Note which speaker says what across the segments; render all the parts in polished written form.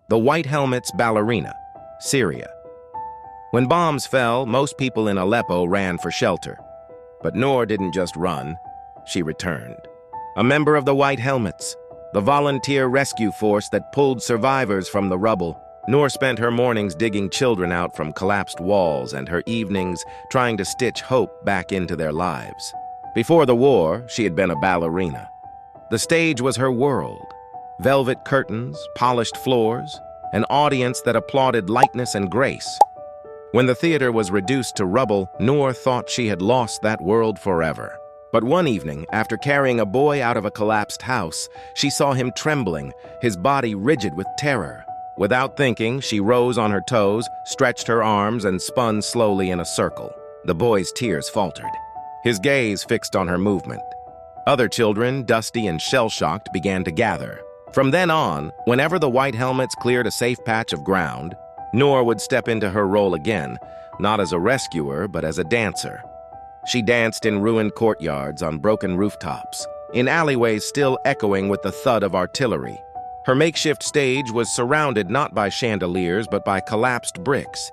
Speaker 1: The White Helmets' Ballerina, Syria. When bombs fell, most people in Aleppo ran for shelter. But Noor didn't just run, she returned. A member of the White Helmets, the volunteer rescue force that pulled survivors from the rubble, Noor spent her mornings digging children out from collapsed walls and her evenings trying to stitch hope back into their lives. Before the war, she had been a ballerina. The stage was her world. Velvet curtains, polished floors, an audience that applauded lightness and grace. When the theater was reduced to rubble, Noor thought she had lost that world forever. But one evening, after carrying a boy out of a collapsed house, she saw him trembling, his body rigid with terror. Without thinking, she rose on her toes, stretched her arms, and spun slowly in a circle. The boy's tears faltered, his gaze fixed on her movement. Other children, dusty and shell-shocked, began to gather. From then on, whenever the White Helmets cleared a safe patch of ground, Noor would step into her role again, not as a rescuer, but as a dancer. She danced in ruined courtyards, on broken rooftops, in alleyways still echoing with the thud of artillery. Her makeshift stage was surrounded not by chandeliers, but by collapsed bricks.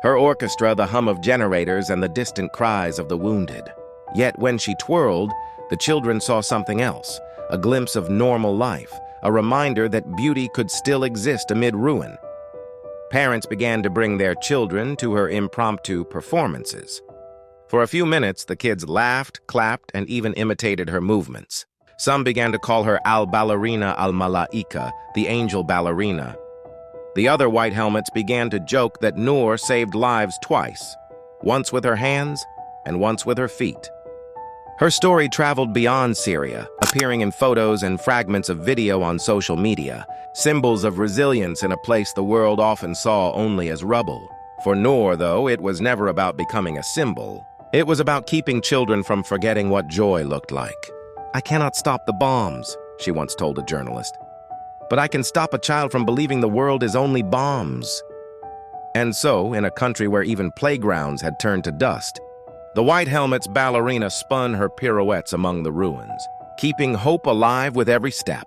Speaker 1: Her orchestra, the hum of generators and the distant cries of the wounded. Yet when she twirled, the children saw something else, a glimpse of normal life, a reminder that beauty could still exist amid ruin. Parents began to bring their children to her impromptu performances. For a few minutes, the kids laughed, clapped, and even imitated her movements. Some began to call her al-Ballerina al-Malaika, the angel ballerina. The other White Helmets began to joke that Noor saved lives twice, once with her hands and once with her feet. Her story traveled beyond Syria, appearing in photos and fragments of video on social media, symbols of resilience in a place the world often saw only as rubble. For Noor, though, it was never about becoming a symbol. It was about keeping children from forgetting what joy looked like. "I cannot stop the bombs," she once told a journalist, "but I can stop a child from believing the world is only bombs." And so, in a country where even playgrounds had turned to dust, the White Helmets' ballerina spun her pirouettes among the ruins, keeping hope alive with every step.